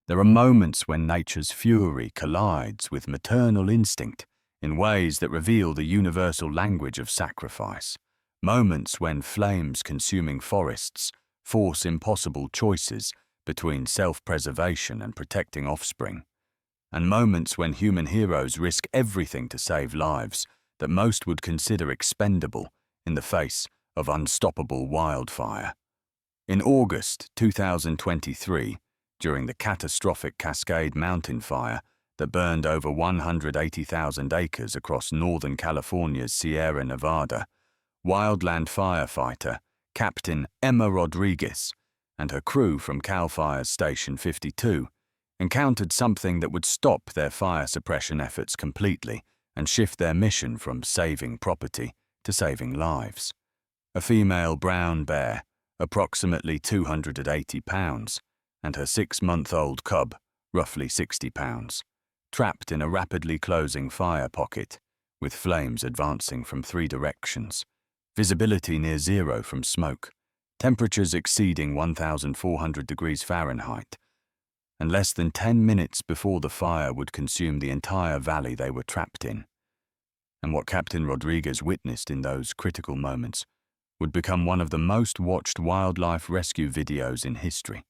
There are moments when nature's fury collides with maternal instinct in ways that reveal the universal language of sacrifice. Moments when flames consuming forests force impossible choices between self-preservation and protecting offspring. And moments when human heroes risk everything to save lives that most would consider expendable in the face of unstoppable wildfire. In August 2023, during the catastrophic Cascade Mountain fire that burned over 180,000 acres across northern California's Sierra Nevada, wildland firefighter Captain Emma Rodriguez and her crew from CAL FIRE's Station 52 encountered something that would stop their fire suppression efforts completely and shift their mission from saving property to saving lives. A female brown bear, approximately 280 pounds, and her 6-month-old cub, roughly 60 pounds, trapped in a rapidly closing fire pocket, with flames advancing from 3 directions, visibility near zero from smoke, temperatures exceeding 1,400 degrees Fahrenheit, and less than 10 minutes before the fire would consume the entire valley they were trapped in. And what Captain Rodriguez witnessed in those critical moments would become one of the most watched wildlife rescue videos in history,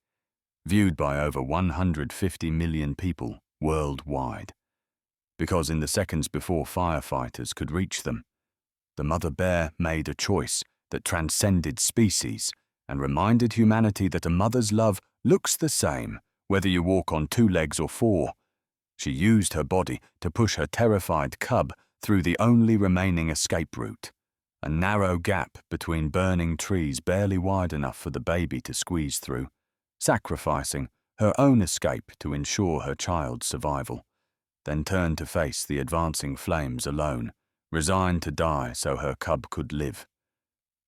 viewed by over 150 million people worldwide. Because in the seconds before firefighters could reach them, the mother bear made a choice that transcended species and reminded humanity that a mother's love looks the same whether you walk on 2 legs or 4. She used her body to push her terrified cub through the only remaining escape route, a narrow gap between burning trees barely wide enough for the baby to squeeze through, sacrificing her own escape to ensure her child's survival, then turned to face the advancing flames alone, resigned to die so her cub could live.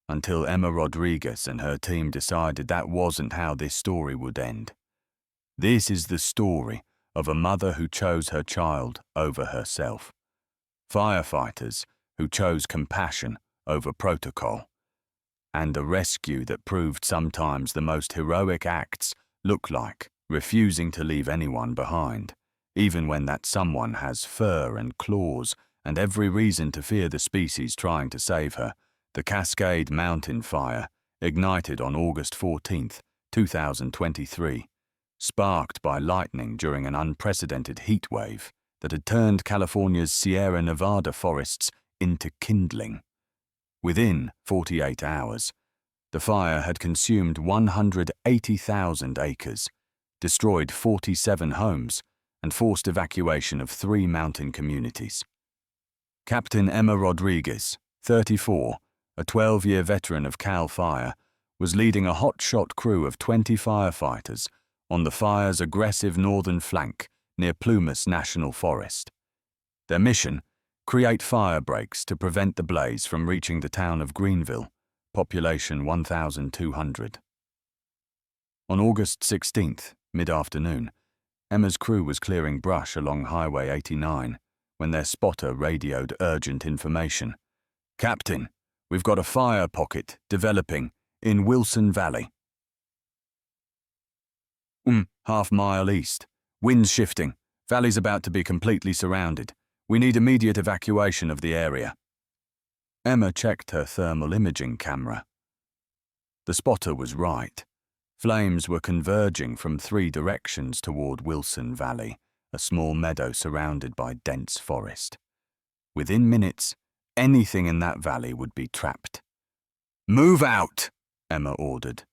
Until Emma Rodriguez and her team decided that wasn't how this story would end. This is the story of a mother who chose her child over herself. Firefighters who chose compassion over protocol. And a rescue that proved sometimes the most heroic acts look like refusing to leave anyone behind, even when that someone has fur and claws and every reason to fear the species trying to save her. The Cascade Mountain fire ignited on August 14, 2023, sparked by lightning during an unprecedented heat wave that had turned California's Sierra Nevada forests into kindling. Within 48 hours, the fire had consumed 180,000 acres, destroyed 47 homes, and forced evacuation of 3 mountain communities. Captain Emma Rodriguez, 34, a 12-year veteran of CAL FIRE, was leading a hotshot crew of 20 firefighters on the fire's aggressive northern flank near Plumas National Forest. Their mission: create fire breaks to prevent the blaze from reaching the town of Greenville, population 1,200. On August 16th, mid-afternoon, Emma's crew was clearing brush along Highway 89 when their spotter radioed urgent information. "Captain, we've got a fire pocket developing in Wilson Valley. Half-mile east. Winds shifting. Valley's about to be completely surrounded. We need immediate evacuation of the area." Emma checked her thermal imaging camera. The spotter was right. Flames were converging from 3 directions toward Wilson Valley, a small meadow surrounded by dense forest. Within minutes, anything in that valley would be trapped. "Move out," Emma ordered.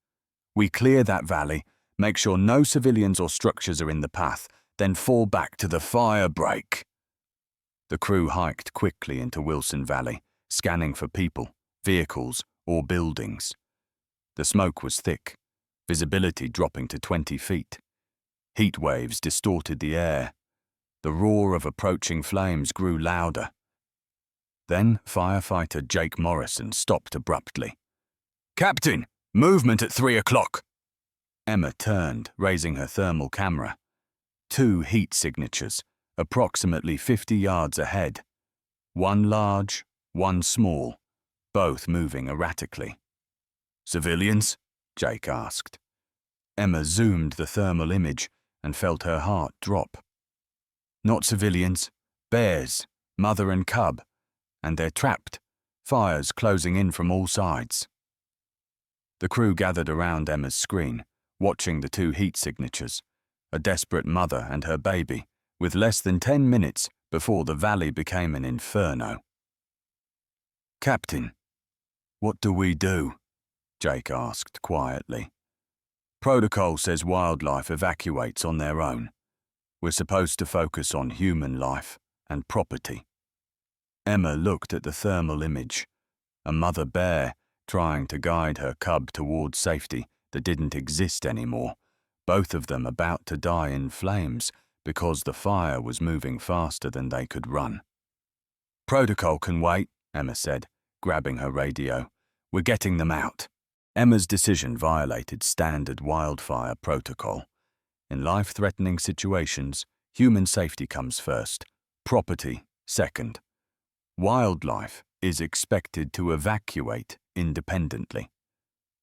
"We clear that valley, make sure no civilians or structures are in the path, then fall back to the fire break." The crew hiked quickly into Wilson Valley, scanning for people, vehicles, or buildings. The smoke was thick, visibility dropping to 20 feet. Heat waves distorted the air. The roar of approaching flames grew louder. Then firefighter Jake Morrison stopped abruptly. "Captain, movement at 3 o'clock." Emma turned, raising her thermal camera. 2 heat signatures, approximately 50 yards ahead. One large, one small, both moving erratically. "Civilians?" Jake asked. Emma zoomed the thermal image and felt her heart drop. Not civilians, bears, mother and cub, and they're trapped, fires closing in from all sides. The crew gathered around Emma's screen, watching the two heat signatures, a desperate mother and her baby, with less than 10 minutes before the valley became an inferno. "Captain, what do we do?" Jake asked quietly. "Protocol says wildlife evacuates on their own. We're supposed to focus on human life and property." Emma looked at the thermal image, a mother bear trying to guide her cub towards safety that didn't exist anymore, both of them about to die in flames because the fire was moving faster than they could run. "Protocol can wait," Emma said, grabbing her radio. "We're getting them out." Emma's decision violated standard wildfire protocol. In life-threatening situations, human safety comes first, property second. Wildlife is expected to evacuate independently.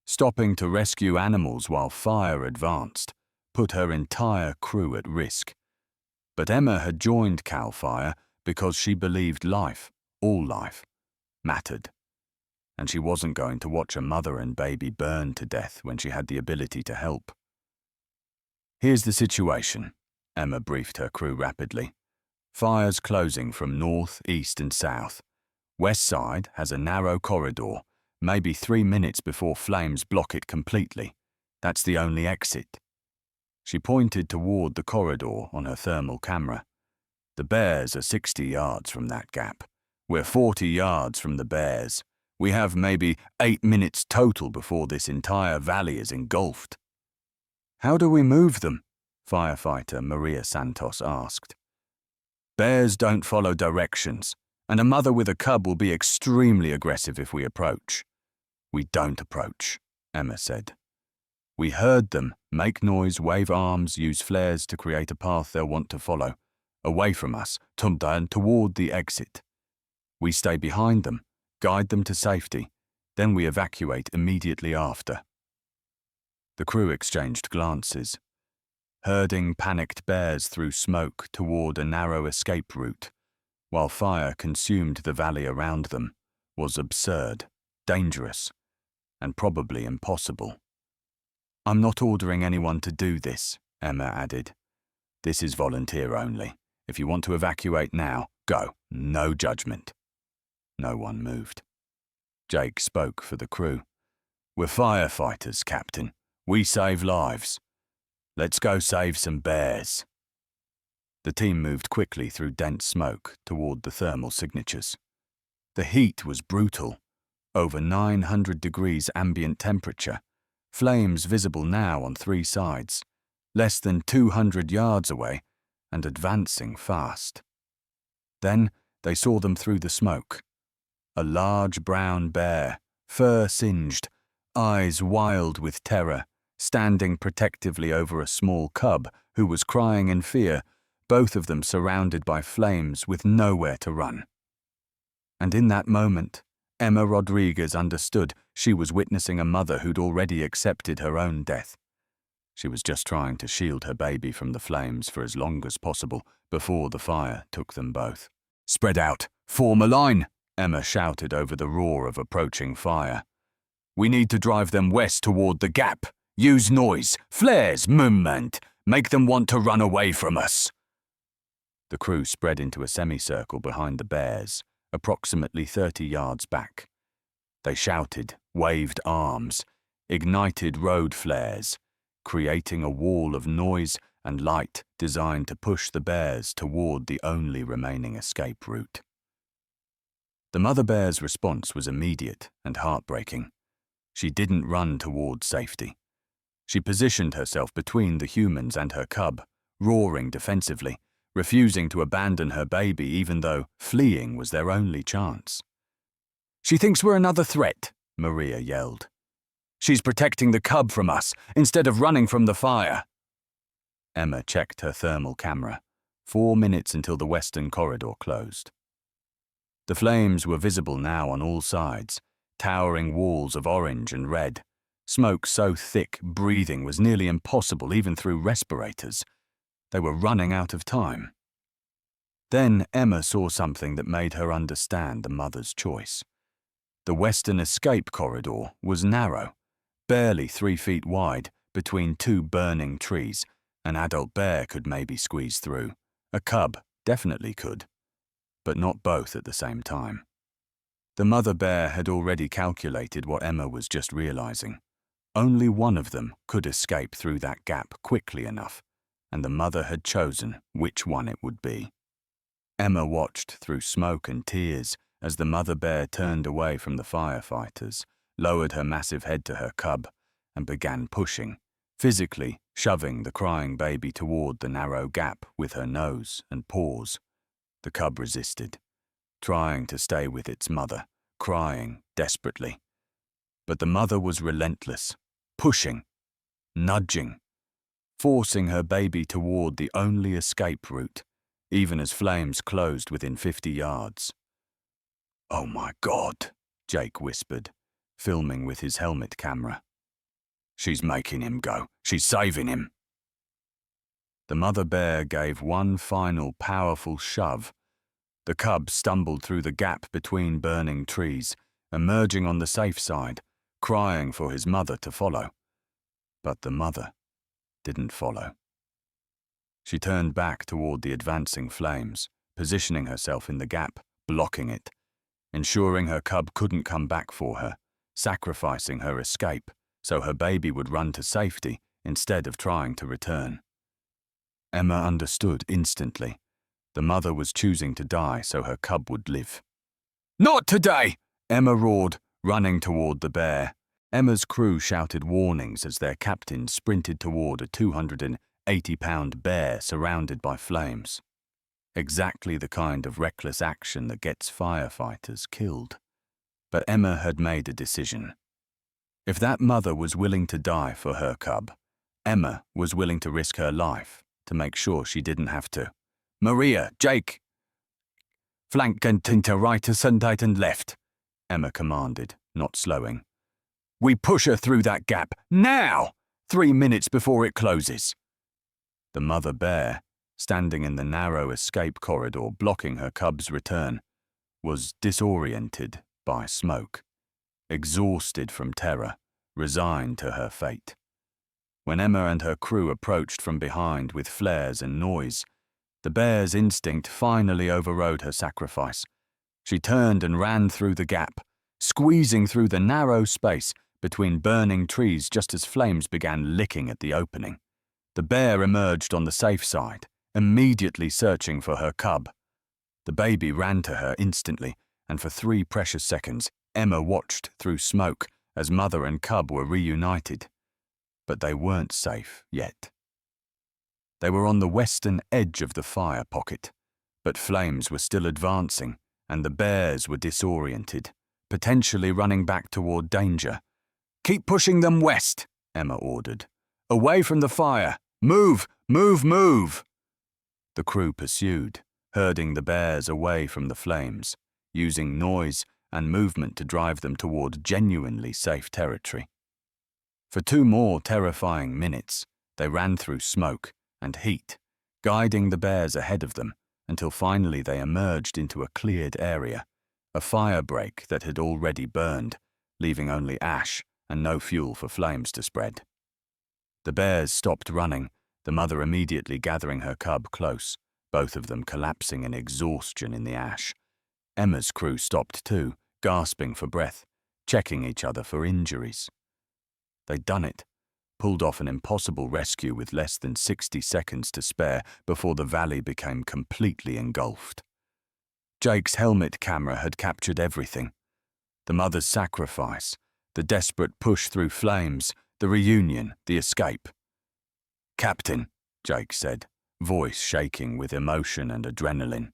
Stopping to rescue animals while fire advanced put her entire crew at risk. But Emma had joined CAL FIRE because she believed life, all life, mattered. And she wasn't going to watch a mother and baby burn to death when she had the ability to help. "Here's the situation," Emma briefed her crew rapidly. "Fires closing from north, east and south. West side has a narrow corridor, maybe 3 minutes before flames block it completely. That's the only exit." She pointed toward the corridor on her thermal camera. "The bears are 60 yards from that gap. We're 40 yards from the bears. We have maybe 8 minutes total before this entire valley is engulfed." "How do we move them?" firefighter Maria Santos asked. "Bears don't follow directions, and a mother with a cub will be extremely aggressive if we approach." "We don't approach," Emma said. "We herd them, make noise, wave arms, use flares to create a path they'll want to follow, away from us, toward the exit. We stay behind them, guide them to safety, then we evacuate immediately after." The crew exchanged glances. Herding panicked bears through smoke toward a narrow escape route, while fire consumed the valley around them, was absurd, dangerous, and probably impossible. "I'm not ordering anyone to do this," Emma added. "This is volunteer only. If you want to evacuate now, go. No judgment." No one moved. Jake spoke for the crew. "We're firefighters, Captain. We save lives. Let's go save some bears." The team moved quickly through dense smoke toward the thermal signatures. The heat was brutal. Over 900 degrees ambient temperature. Flames visible now on 3 sides. Less than 200 yards away and advancing fast. Then they saw them through the smoke. A large brown bear, fur singed, eyes wild with terror, standing protectively over a small cub who was crying in fear, both of them surrounded by flames with nowhere to run. And in that moment, Emma Rodriguez understood she was witnessing a mother who'd already accepted her own death. She was just trying to shield her baby from the flames for as long as possible before the fire took them both. "Spread out! Form a line!" Emma shouted over the roar of approaching fire. "We need to drive them west toward the gap. Use noise, flares, movement. Make them want to run away from us." The crew spread into a semicircle behind the bears, approximately 30 yards back. They shouted, waved arms, ignited road flares, creating a wall of noise and light designed to push the bears toward the only remaining escape route. The mother bear's response was immediate and heartbreaking. She didn't run toward safety. She positioned herself between the humans and her cub, roaring defensively, refusing to abandon her baby even though fleeing was their only chance. "She thinks we're another threat," Maria yelled. "She's protecting the cub from us instead of running from the fire." Emma checked her thermal camera. 4 minutes until the western corridor closed. The flames were visible now on all sides, towering walls of orange and red. Smoke so thick breathing was nearly impossible even through respirators. They were running out of time. Then Emma saw something that made her understand the mother's choice. The western escape corridor was narrow, barely 3 feet wide, between 2 burning trees. An adult bear could maybe squeeze through. A cub definitely could, but not both at the same time. The mother bear had already calculated what Emma was just realizing. Only one of them could escape through that gap quickly enough, and the mother had chosen which one it would be. Emma watched through smoke and tears as the mother bear turned away from the firefighters, lowered her massive head to her cub, and began pushing, physically shoving the crying baby toward the narrow gap with her nose and paws. The cub resisted, trying to stay with its mother, crying desperately. But the mother was relentless, pushing, nudging, forcing her baby toward the only escape route, even as flames closed within 50 yards. "Oh my God," Jake whispered, filming with his helmet camera. "She's making him go. She's saving him." The mother bear gave one final powerful shove. The cub stumbled through the gap between burning trees, emerging on the safe side, crying for his mother to follow. But the mother didn't follow. She turned back toward the advancing flames, positioning herself in the gap, blocking it, ensuring her cub couldn't come back for her, sacrificing her escape so her baby would run to safety instead of trying to return. Emma understood instantly. The mother was choosing to die so her cub would live. "Not today!" Emma roared, running toward the bear. Emma's crew shouted warnings as their captain sprinted toward a 280-pound bear surrounded by flames. Exactly the kind of reckless action that gets firefighters killed. But Emma had made a decision. If that mother was willing to die for her cub, Emma was willing to risk her life to make sure she didn't have to. "Maria, Jake, flank and to right and left," Emma commanded, not slowing. "We push her through that gap, now! 3 minutes before it closes." The mother bear, standing in the narrow escape corridor blocking her cub's return, was disoriented by smoke, exhausted from terror, resigned to her fate. When Emma and her crew approached from behind with flares and noise, the bear's instinct finally overrode her sacrifice. She turned and ran through the gap, squeezing through the narrow space between burning trees just as flames began licking at the opening. The bear emerged on the safe side, immediately searching for her cub. The baby ran to her instantly, and for 3 precious seconds, Emma watched through smoke as mother and cub were reunited. But they weren't safe yet. They were on the western edge of the fire pocket, but flames were still advancing, and the bears were disoriented, potentially running back toward danger. "Keep pushing them west," Emma ordered. "Away from the fire. Move, move, move." The crew pursued, herding the bears away from the flames, using noise and movement to drive them toward genuinely safe territory. For 2 more terrifying minutes, they ran through smoke and heat, guiding the bears ahead of them until finally they emerged into a cleared area, a fire break that had already burned, leaving only ash and no fuel for flames to spread. The bears stopped running, the mother immediately gathering her cub close, both of them collapsing in exhaustion in the ash. Emma's crew stopped too, gasping for breath, checking each other for injuries. They'd done it, pulled off an impossible rescue with less than 60 seconds to spare before the valley became completely engulfed. Jake's helmet camera had captured everything. The mother's sacrifice, the desperate push through flames, the reunion, the escape. "Captain," Jake said, voice shaking with emotion and adrenaline.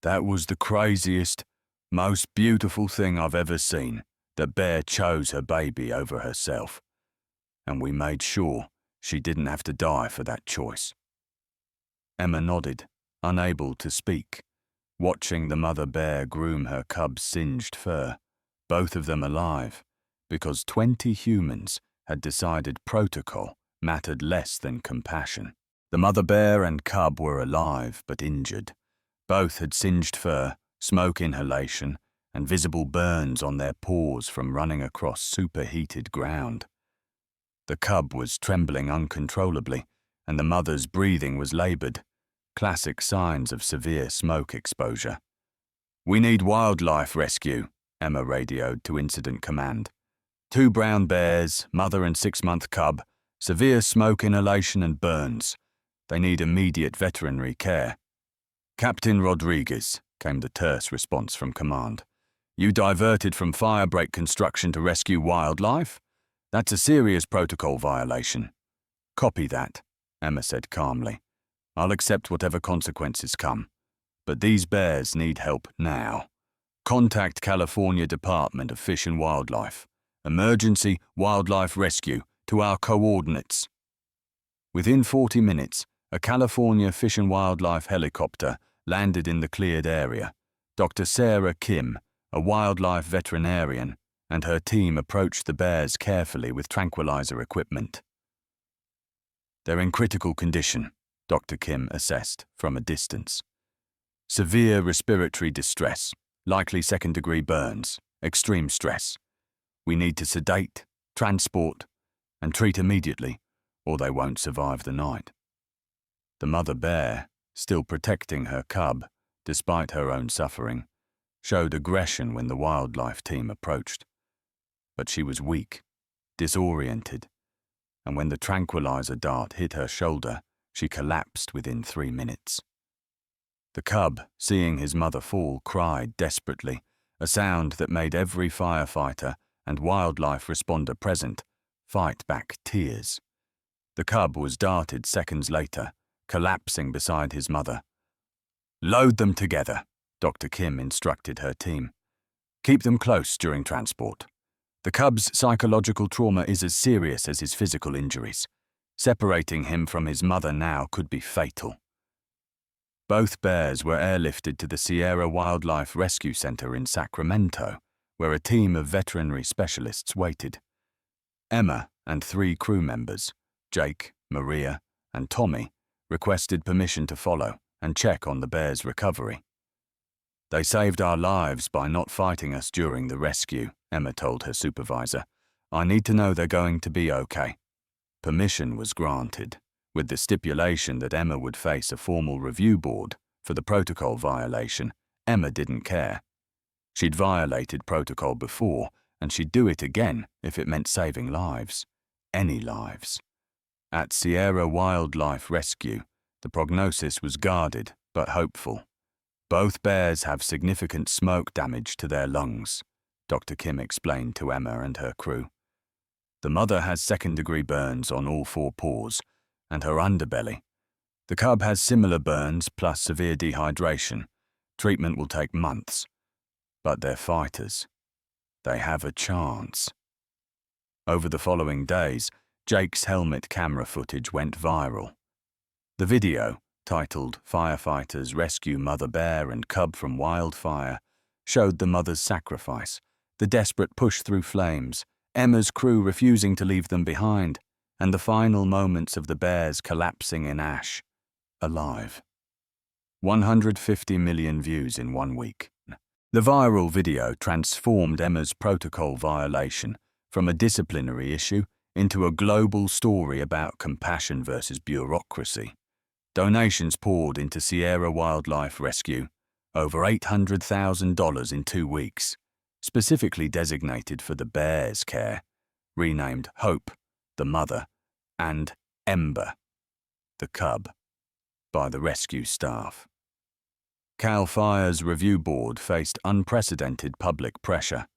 "That was the craziest, most beautiful thing I've ever seen. The bear chose her baby over herself. And we made sure she didn't have to die for that choice." Emma nodded, unable to speak, watching the mother bear groom her cub's singed fur, both of them alive, because 20 humans had decided protocol mattered less than compassion. The mother bear and cub were alive but injured. Both had singed fur, smoke inhalation, and visible burns on their paws from running across superheated ground. The cub was trembling uncontrollably, and the mother's breathing was labored, classic signs of severe smoke exposure. "We need wildlife rescue," Emma radioed to Incident Command. "2 brown bears, mother and 6-month cub, severe smoke inhalation and burns. They need immediate veterinary care." "Captain Rodriguez," came the terse response from command. "You diverted from firebreak construction to rescue wildlife? That's a serious protocol violation." "Copy that," Emma said calmly. "I'll accept whatever consequences come. But these bears need help now. Contact California Department of Fish and Wildlife. Emergency wildlife rescue to our coordinates." Within 40 minutes, a California Fish and Wildlife helicopter landed in the cleared area. Dr. Sarah Kim, a wildlife veterinarian, and her team approached the bears carefully with tranquilizer equipment. "They're in critical condition," Dr. Kim assessed from a distance. "Severe respiratory distress, likely second-degree burns, extreme stress. We need to sedate, transport, and treat immediately, or they won't survive the night." The mother bear, still protecting her cub, despite her own suffering, showed aggression when the wildlife team approached. But she was weak, disoriented, and when the tranquilizer dart hit her shoulder, she collapsed within 3 minutes. The cub, seeing his mother fall, cried desperately, a sound that made every firefighter and wildlife responder present fight back tears. The cub was darted seconds later, collapsing beside his mother. "Load them together," Dr. Kim instructed her team. "Keep them close during transport. The cub's psychological trauma is as serious as his physical injuries. Separating him from his mother now could be fatal." Both bears were airlifted to the Sierra Wildlife Rescue Center in Sacramento, where a team of veterinary specialists waited. Emma and 3 crew members, Jake, Maria, and Tommy, requested permission to follow and check on the bears' recovery. "They saved our lives by not fighting us during the rescue," Emma told her supervisor. "I need to know they're going to be okay." Permission was granted, with the stipulation that Emma would face a formal review board for the protocol violation. Emma didn't care. She'd violated protocol before, and she'd do it again if it meant saving lives. Any lives. At Sierra Wildlife Rescue, the prognosis was guarded but hopeful. "Both bears have significant smoke damage to their lungs," Dr. Kim explained to Emma and her crew. "The mother has second-degree burns on all 4 paws and her underbelly. The cub has similar burns plus severe dehydration. Treatment will take months. But they're fighters. They have a chance." Over the following days, Jake's helmet camera footage went viral. The video, titled "Firefighters Rescue Mother Bear and Cub from Wildfire," showed the mother's sacrifice, the desperate push through flames, Emma's crew refusing to leave them behind, and the final moments of the bears collapsing in ash, alive. 150 million views in 1 week. The viral video transformed Emma's protocol violation from a disciplinary issue into a global story about compassion versus bureaucracy. Donations poured into Sierra Wildlife Rescue, over $800,000 in 2 weeks, specifically designated for the bears' care, renamed Hope, the mother, and Ember, the cub, by the rescue staff. CAL FIRE's review board faced unprecedented public pressure.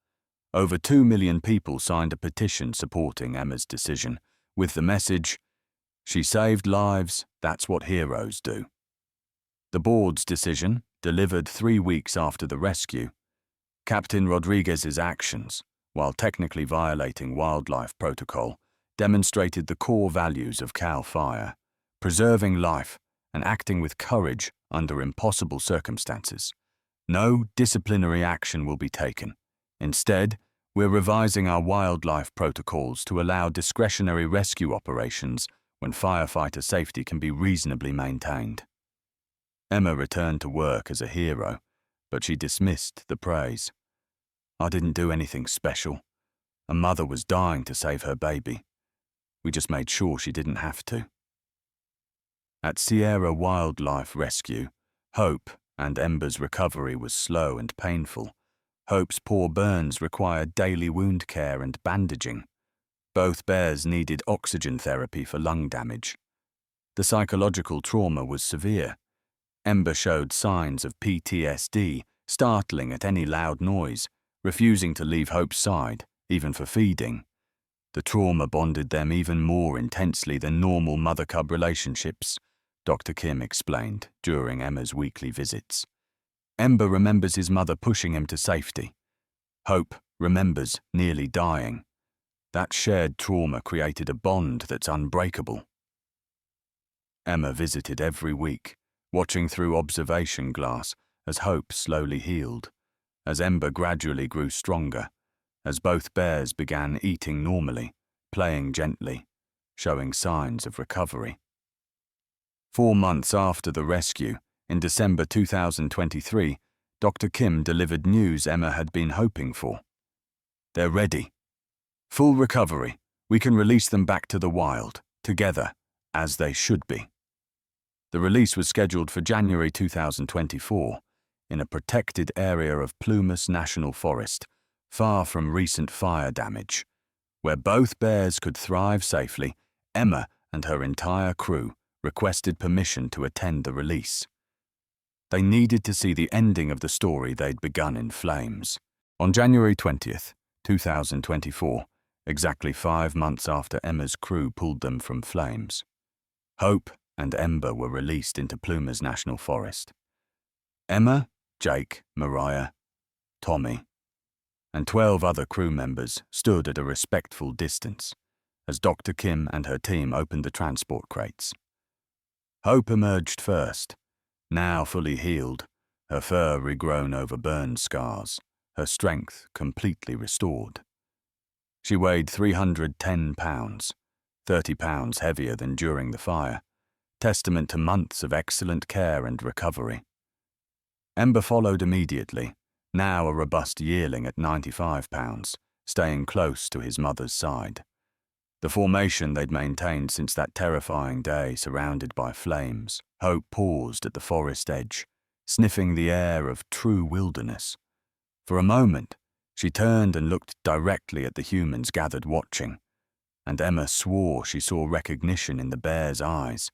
Over 2 million people signed a petition supporting Emma's decision, with the message, "She saved lives, that's what heroes do." The board's decision, delivered 3 weeks after the rescue, Captain Rodriguez's actions, while technically violating wildlife protocol, demonstrated the core values of CAL FIRE, preserving life and acting with courage under impossible circumstances. No disciplinary action will be taken. Instead, we're revising our wildlife protocols to allow discretionary rescue operations when firefighter safety can be reasonably maintained. Emma returned to work as a hero, but she dismissed the praise. "I didn't do anything special. A mother was dying to save her baby. We just made sure she didn't have to." At Sierra Wildlife Rescue, Hope and Ember's recovery was slow and painful. Hope's poor burns required daily wound care and bandaging. Both bears needed oxygen therapy for lung damage. The psychological trauma was severe. Ember showed signs of PTSD, startling at any loud noise, refusing to leave Hope's side, even for feeding. The trauma bonded them even more intensely than normal mother-cub relationships, Dr. Kim explained during Emma's weekly visits. Ember remembers his mother pushing him to safety. Hope remembers nearly dying. That shared trauma created a bond that's unbreakable. Emma visited every week, watching through observation glass as Hope slowly healed, as Ember gradually grew stronger, as both bears began eating normally, playing gently, showing signs of recovery. 4 months after the rescue, in December 2023, Dr. Kim delivered news Emma had been hoping for. "They're ready. Full recovery. We can release them back to the wild, together, as they should be." The release was scheduled for January 2024, in a protected area of Plumas National Forest, far from recent fire damage. Where both bears could thrive safely, Emma and her entire crew requested permission to attend the release. They needed to see the ending of the story they'd begun in flames. On January 20th, 2024, exactly 5 months after Emma's crew pulled them from flames, Hope and Ember were released into Plumas National Forest. Emma, Jake, Mariah, Tommy, and 12 other crew members stood at a respectful distance as Dr. Kim and her team opened the transport crates. Hope emerged first, now fully healed, her fur regrown over burn scars, her strength completely restored. She weighed 310 pounds, 30 pounds heavier than during the fire, testament to months of excellent care and recovery. Ember followed immediately, now a robust yearling at 95 pounds, staying close to his mother's side. The formation they'd maintained since that terrifying day surrounded by flames, Hope paused at the forest edge, sniffing the air of true wilderness. For a moment, she turned and looked directly at the humans gathered watching, and Emma swore she saw recognition in the bear's eyes,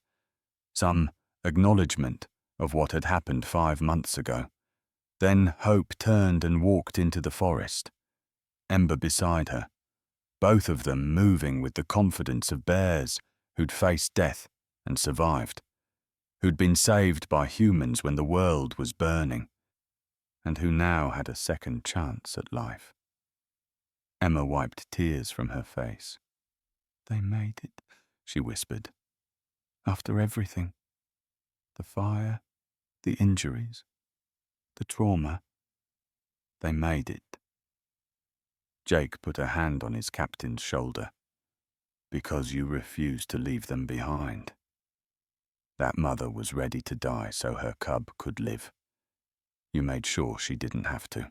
some acknowledgement of what had happened 5 months ago. Then Hope turned and walked into the forest, Ember beside her, both of them moving with the confidence of bears who'd faced death and survived, who'd been saved by humans when the world was burning, and who now had a second chance at life. Emma wiped tears from her face. "They made it," she whispered. "After everything, the fire, the injuries, the trauma, they made it." Jake put a hand on his captain's shoulder. "Because you refused to leave them behind. That mother was ready to die so her cub could live. You made sure she didn't have to."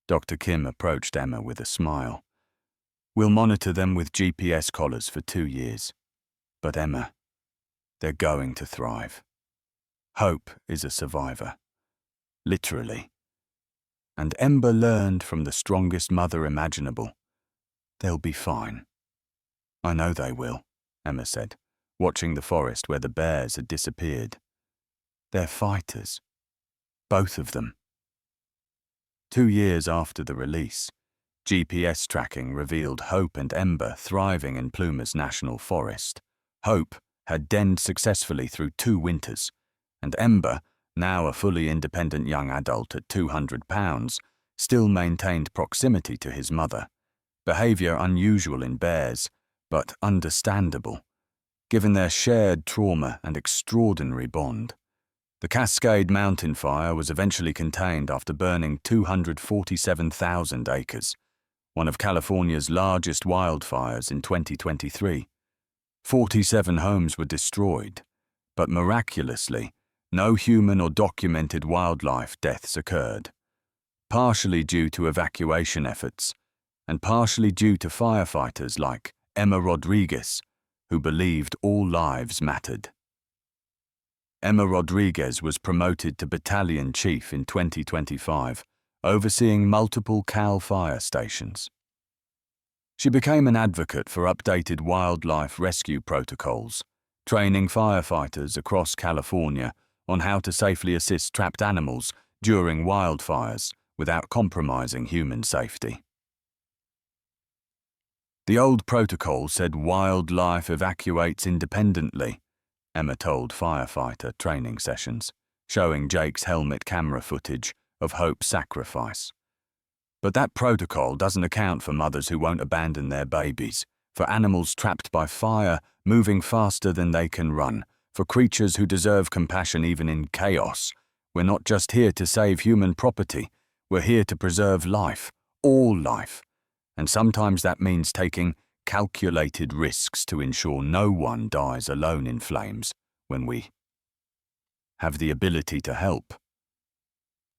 Dr. Kim approached Emma with a smile. "We'll monitor them with GPS collars for 2 years. But Emma, they're going to thrive. Hope is a survivor. Literally. And Ember learned from the strongest mother imaginable. They'll be fine." "I know they will," Emma said, watching the forest where the bears had disappeared. "They're fighters. Both of them." 2 years after the release, GPS tracking revealed Hope and Ember thriving in Plumas National Forest. Hope had denned successfully through 2 winters, and Ember, now a fully independent young adult at 200 pounds, still maintained proximity to his mother, behavior unusual in bears, but understandable, given their shared trauma and extraordinary bond. The Cascade Mountain fire was eventually contained after burning 247,000 acres, one of California's largest wildfires in 2023. 47 homes were destroyed, but miraculously, no human or documented wildlife deaths occurred, partially due to evacuation efforts and partially due to firefighters like Emma Rodriguez, who believed all lives mattered. Emma Rodriguez was promoted to battalion chief in 2025, overseeing multiple CAL fire stations. She became an advocate for updated wildlife rescue protocols, training firefighters across California on how to safely assist trapped animals during wildfires without compromising human safety. The old protocol said wildlife evacuates independently, Emma told firefighter training sessions, showing Jake's helmet camera footage of Hope's sacrifice. But that protocol doesn't account for mothers who won't abandon their babies, for animals trapped by fire moving faster than they can run, for creatures who deserve compassion even in chaos. We're not just here to save human property, we're here to preserve life, all life. And sometimes that means taking calculated risks to ensure no one dies alone in flames when we have the ability to help.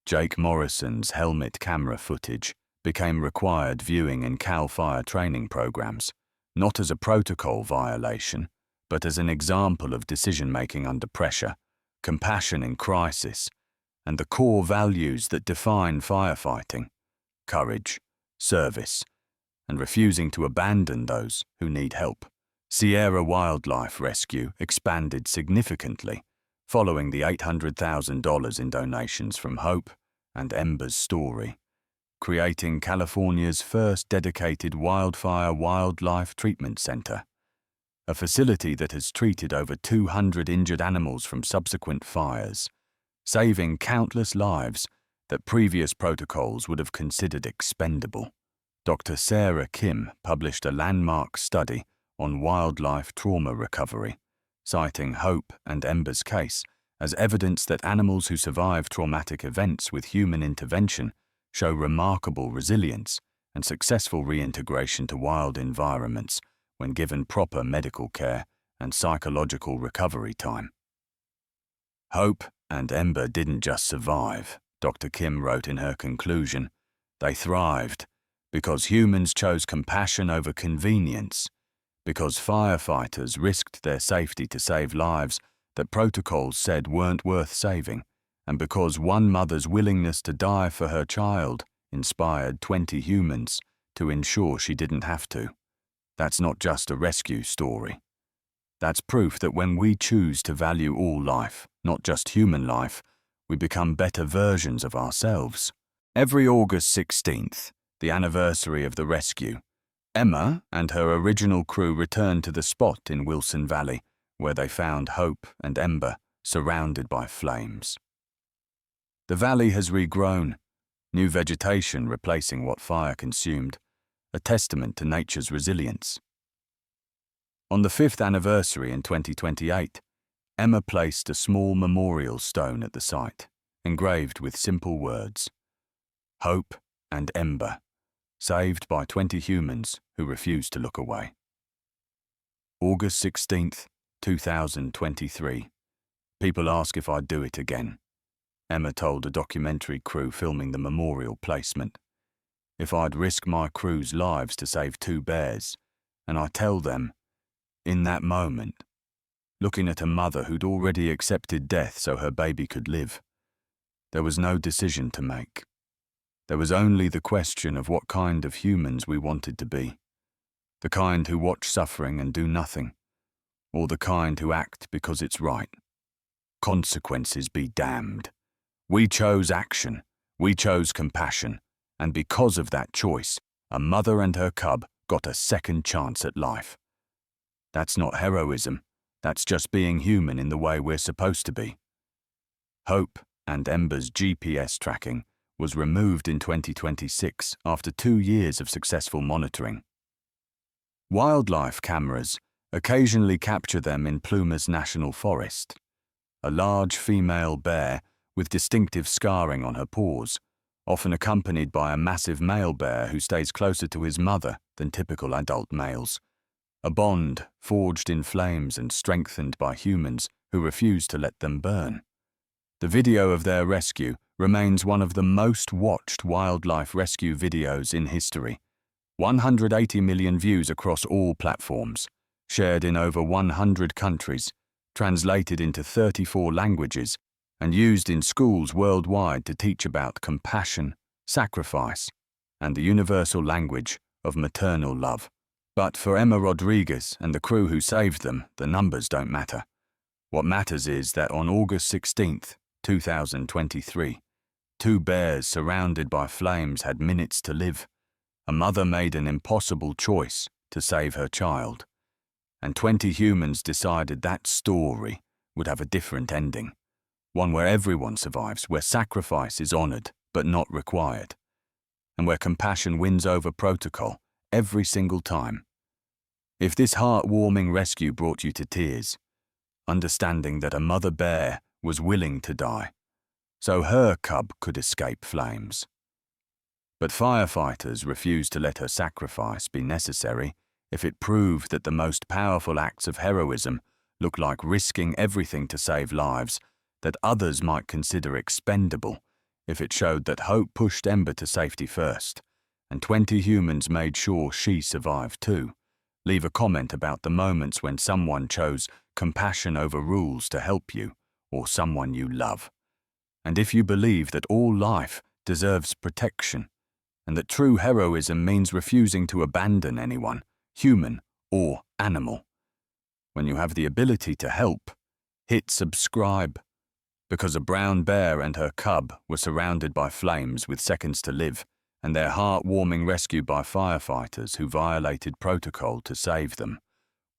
Jake Morrison's helmet camera footage became required viewing in CAL fire training programs, not as a protocol violation, but as an example of decision-making under pressure, compassion in crisis, and the core values that define firefighting: courage, service, and refusing to abandon those who need help. Sierra Wildlife Rescue expanded significantly following the $800,000 in donations from Hope and Ember's story, creating California's first dedicated wildfire wildlife treatment center, a facility that has treated over 200 injured animals from subsequent fires, saving countless lives that previous protocols would have considered expendable. Dr. Sarah Kim published a landmark study on wildlife trauma recovery, citing Hope and Ember's case as evidence that animals who survive traumatic events with human intervention show remarkable resilience and successful reintegration to wild environments when given proper medical care and psychological recovery time. Hope and Ember didn't just survive, Dr. Kim wrote in her conclusion. They thrived because humans chose compassion over convenience, because firefighters risked their safety to save lives that protocols said weren't worth saving, and because one mother's willingness to die for her child inspired 20 humans to ensure she didn't have to. That's not just a rescue story. That's proof that when we choose to value all life, not just human life, we become better versions of ourselves. Every August 16th, the anniversary of the rescue, Emma and her original crew returned to the spot in Wilson Valley where they found Hope and Ember surrounded by flames. The valley has regrown, new vegetation replacing what fire consumed, a testament to nature's resilience. On the 5th anniversary in 2028, Emma placed a small memorial stone at the site, engraved with simple words: Hope and Ember, saved by 20 humans who refused to look away. August 16th, 2023. People ask if I'd do it again, Emma told a documentary crew filming the memorial placement. If I'd risk my crew's lives to save 2 bears, and I tell them, in that moment, looking at a mother who'd already accepted death so her baby could live, there was no decision to make. There was only the question of what kind of humans we wanted to be. The kind who watch suffering and do nothing, or the kind who act because it's right. Consequences be damned. We chose action, we chose compassion, and because of that choice, a mother and her cub got a second chance at life. That's not heroism, that's just being human in the way we're supposed to be. Hope and Ember's GPS tracking was removed in 2026 after 2 years of successful monitoring. Wildlife cameras occasionally capture them in Plumas National Forest. A large female bear with distinctive scarring on her paws, often accompanied by a massive male bear who stays closer to his mother than typical adult males. a bond forged in flames and strengthened by humans who refuse to let them burn. The video of their rescue remains one of the most watched wildlife rescue videos in history. 180 million views across all platforms, shared in over 100 countries, translated into 34 languages, and used in schools worldwide to teach about compassion, sacrifice, and the universal language of maternal love. But for Emma Rodriguez and the crew who saved them, the numbers don't matter. What matters is that on August 16th, 2023, 2 bears surrounded by flames had minutes to live. A mother made an impossible choice to save her child, and 20 humans decided that story would have a different ending, one where everyone survives, where sacrifice is honored but not required, and where compassion wins over protocol every single time. If this heartwarming rescue brought you to tears, understanding that a mother bear was willing to die so her cub could escape flames. But firefighters refused to let her sacrifice be necessary if it proved that the most powerful acts of heroism look like risking everything to save lives that others might consider expendable, if it showed that hope pushed Ember to safety first, and 20 humans made sure she survived too. Leave a comment about the moments when someone chose compassion over rules to help you or someone you love. And if you believe that all life deserves protection, and that true heroism means refusing to abandon anyone, human or animal, when you have the ability to help, hit subscribe, because a brown bear and her cub were surrounded by flames with seconds to live, and their heartwarming rescue by firefighters who violated protocol to save them,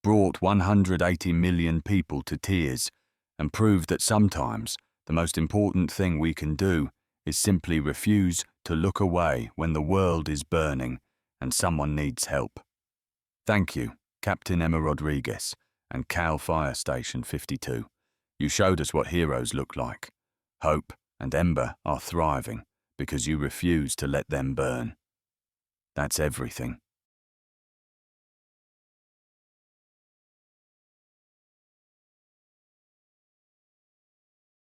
brought 180 million people to tears and proved that sometimes the most important thing we can do is simply refuse to look away when the world is burning and someone needs help. Thank you, Captain Emma Rodriguez and Cal Fire Station 52. You showed us what heroes look like. Hope and Ember are thriving because you refuse to let them burn. That's everything.